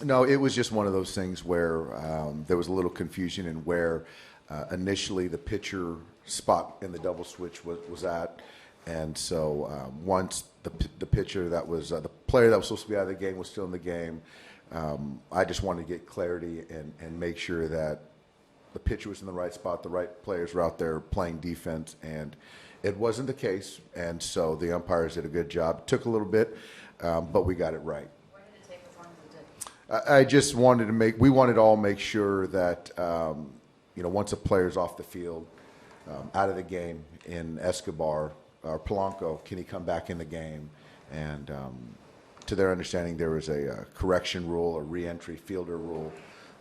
No, it was just one of those things where there was a little confusion in where initially the pitcher spot in the double switch was at. And so once the pitcher that was the player that was supposed to be out of the game was still in the game, I just wanted to get clarity and make sure that the pitcher was in the right spot, the right players were out there playing defense, and it wasn't the case. And so the umpires did a good job. It took a little bit, but we got it right. Why did it take as long as it did? I just wanted we wanted to all make sure that, once a player's off the field, out of the game in Escobar or Polanco, can he come back in the game? And to their understanding, there was a correction rule, a re-entry fielder rule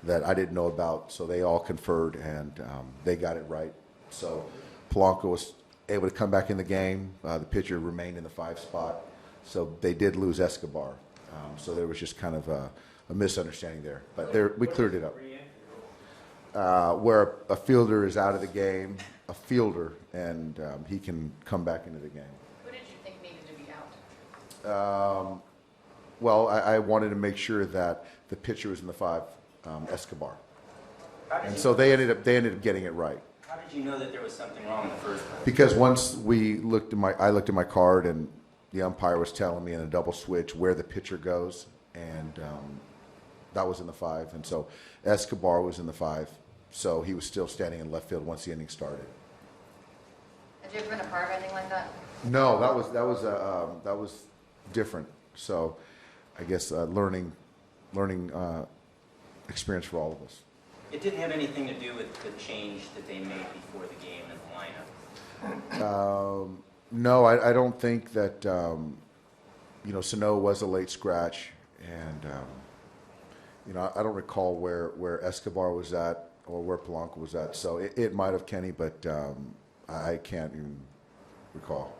that I didn't know about, so they all conferred, and they got it right. So Polanco was able to come back in the game. The pitcher remained in the 5 spot, so they did lose Escobar. So there was just kind of a misunderstanding there, but we cleared it up. Where a fielder is out of the game, a fielder, and he can come back into the game. Who did you think needed to be out? Well, I wanted to make sure that the pitcher was in the 5, Escobar, and so they ended up getting it right. How did you know that there was something wrong in the first place? Because once I looked at my card, and the umpire was telling me in a double switch where the pitcher goes, and that was in the 5, and so Escobar was in the 5, so he was still standing in left field once the inning started. Had you ever been a part of anything like that? No, that was different. So, I guess learning experience for all of us. It didn't have anything to do with the change that they made before the game in the lineup. No, I don't think that. Sano was a late scratch, and I don't recall where Escobar was at or where Polanco was at. So it might have Kenny, but I can't even recall.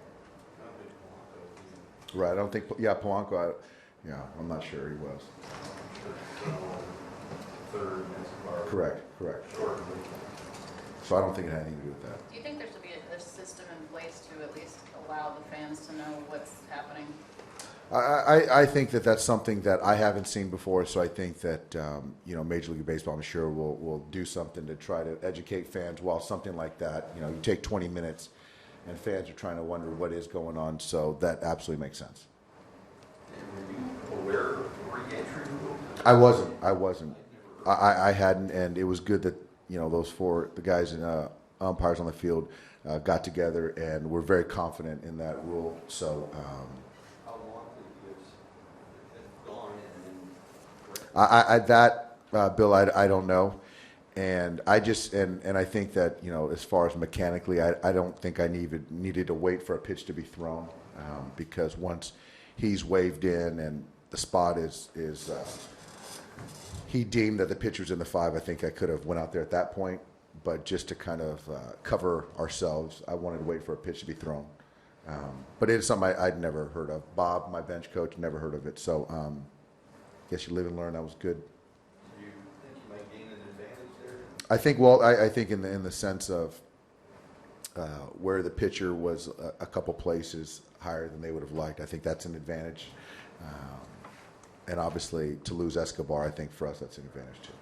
Right, I don't think. Yeah, Polanco. I'm not sure he was. Third, Correct. So I don't think it had anything to do with that. Do you think there should be a system in place to at least allow the fans to know what's happening? I think that's something that I haven't seen before, so I think that Major League Baseball, I'm sure, will do something to try to educate fans. While something like that, you take 20 minutes, and fans are trying to wonder what is going on, so that absolutely makes sense. Were you aware of the re-entry rule? I wasn't. I hadn't, and it was good that the guys and umpires on the field got together and were very confident in that rule. So. How long did it gone and Bill, I don't know, and I just and I think that as far as mechanically, I don't think I needed to wait for a pitch to be thrown because once he's waved in and the spot is he deemed that the pitcher's in the 5. I think I could have went out there at that point, but just to kind of cover ourselves, I wanted to wait for a pitch to be thrown. But it is something I'd never heard of. Bob, my bench coach, never heard of it. So guess you live and learn. That was good. Do you think you might gain an advantage there? I think. Well, I think in the sense of where the pitcher was a couple places higher than they would have liked. I think that's an advantage. And obviously, to lose Escobar, I think for us that's an advantage too.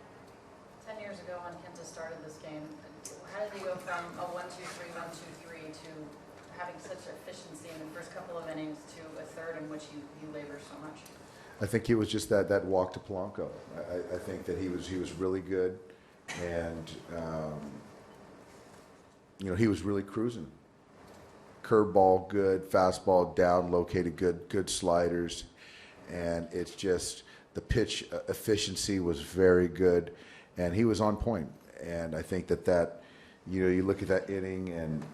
10 years ago, when Kenta started this game, how did he go from a 1-2-3, 1-2-3 to having such efficiency in the first couple of innings to a third in which he labors so much? I think it was just that walk to Polanco. I think that he was really good, and he was really cruising. Curveball good, fastball down, located good sliders. And it's just the pitch efficiency was very good, and he was on point. And I think that you look at that inning and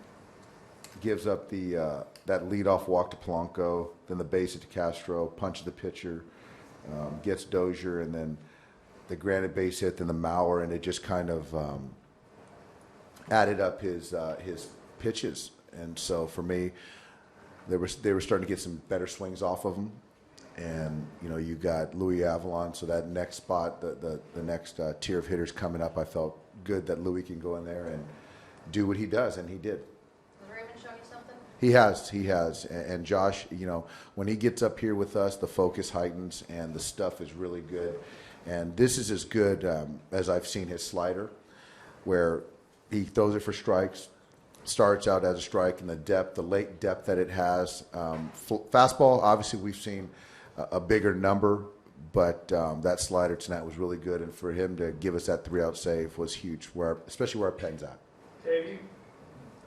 gives up that leadoff walk to Polanco, then the base hit to Castro, punches the pitcher, gets Dozier, and then the granted base hit, then the Mauer, and it just kind of added up his pitches. And so for me, they were starting to get some better swings off of him. And you got Louis Avalon, so that next spot, the next tier of hitters coming up, I felt good that Louis can go in there and do what he does, and he did. Has Raven shown you something? He has, and Josh, when he gets up here with us, the focus heightens, and the stuff is really good. And this is as good as I've seen his slider, where he throws it for strikes, starts out as a strike, and the late depth that it has. Fastball, obviously, we've seen a bigger number, but that slider tonight was really good. And for him to give us that 3-out save was huge, especially where our pen's at. Dave,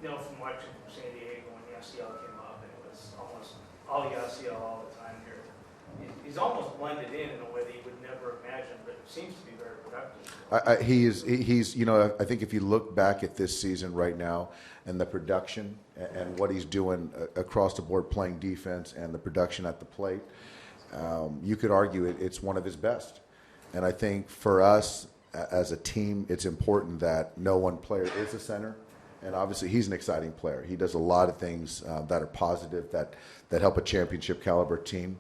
from watching San Diego when Yasiel came up, and it was almost all Yasiel all the time here. He's almost blended in a way that you would never imagine, but it seems to be very productive. He's I think if you look back at this season right now and the production and what he's doing across the board, playing defense and the production at the plate, you could argue it's one of his best. And I think for us as a team, it's important that no one player is a center. And obviously, he's an exciting player. He does a lot of things that are positive, that help a championship caliber team.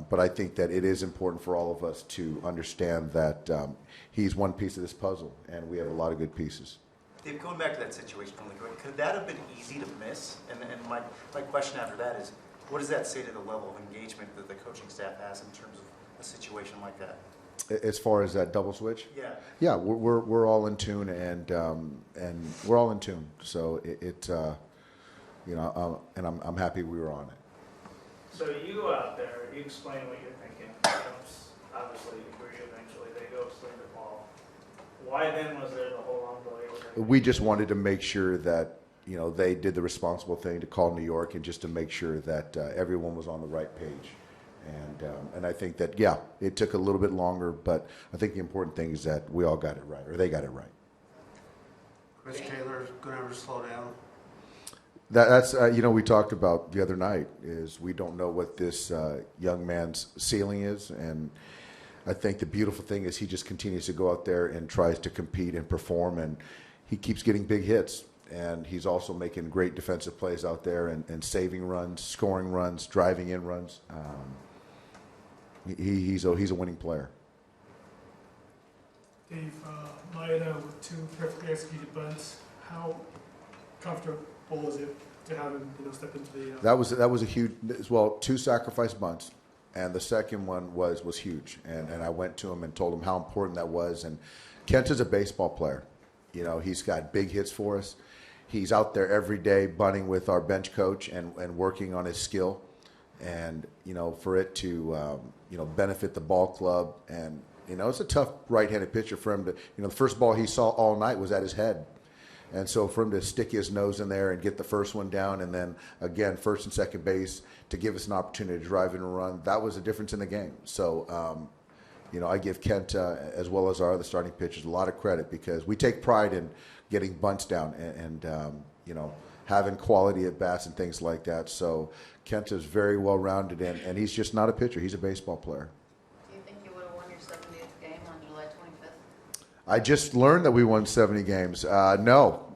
But I think that it is important for all of us to understand that he's one piece of this puzzle, and we have a lot of good pieces. Dave, going back to that situation, could that have been easy to miss? And my question after that is, what does that say to the level of engagement that the coaching staff has in terms of a situation like that? As far as that double switch? Yeah, we're all in tune, and we're all in tune. So and I'm happy we were on it. So you go out there, you explain what you're thinking. Obviously, agree eventually. They go swing the ball. Why then was there the whole long delay? We just wanted to make sure that they did the responsible thing to call New York, and just to make sure that everyone was on the right page. And I think that, it took a little bit longer, but I think the important thing is that we all got it right, or they got it right. Chris Taylor's going to ever slow down? That's we talked about the other night, is we don't know what this young man's ceiling is, and I think the beautiful thing is he just continues to go out there and tries to compete and perform, and he keeps getting big hits, and he's also making great defensive plays out there and saving runs, scoring runs, driving in runs. He's a winning player. Dave, Maeda with 2 perfectly executed bunts. How comfortable is it to have him, step into the? That was a huge. 2 sacrifice bunts, and the second one was huge. And I went to him and told him how important that was. And Kent is a baseball player. He's got big hits for us. He's out there every day bunting with our bench coach and working on his skill. And for it to benefit the ball club, and it's a tough right-handed pitcher for him to. The first ball he saw all night was at his head. And so for him to stick his nose in there and get the first one down, and then again first and second base to give us an opportunity to drive in a run, that was a difference in the game. So I give Kent as well as our other starting pitchers a lot of credit, because we take pride in getting bunts down and having quality at bats and things like that. So Kent is very well rounded, and he's just not a pitcher; he's a baseball player. Do you think you would have won your 70th game on July 25th? I just learned that we won 70 games. No,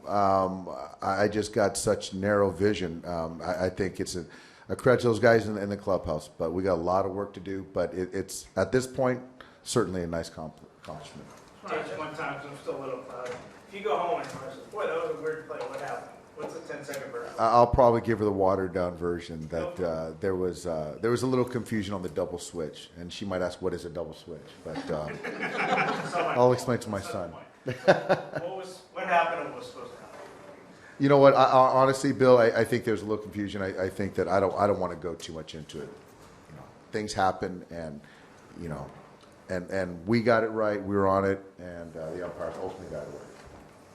I just got such narrow vision. I think it's a credit to those guys in the clubhouse, but we got a lot of work to do. But it's at this point certainly a nice accomplishment. Just one time, because I'm still a little proud. If you go home and say, boy, that was a weird play. What happened? What's the 10-second version? I'll probably give her the watered-down version that there was a little confusion on the double switch, and she might ask, what is a double switch? But I'll explain to my son. What happened and what was supposed to happen? You know what? Honestly, Bill, I think there's a little confusion. I think that I don't want to go too much into it. Things happen, and and we got it right. We were on it, and the umpires ultimately got it right.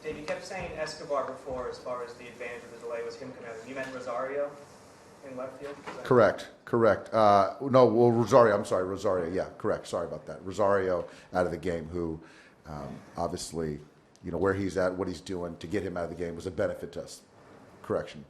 Dave, you kept saying Escobar before as far as the advantage of the delay was him coming out. You meant Rosario in left field? Correct. Rosario. I'm sorry, Rosario. Yeah, correct. Sorry about that. Rosario out of the game, who obviously, where he's at, what he's doing, to get him out of the game was a benefit to us. Correction.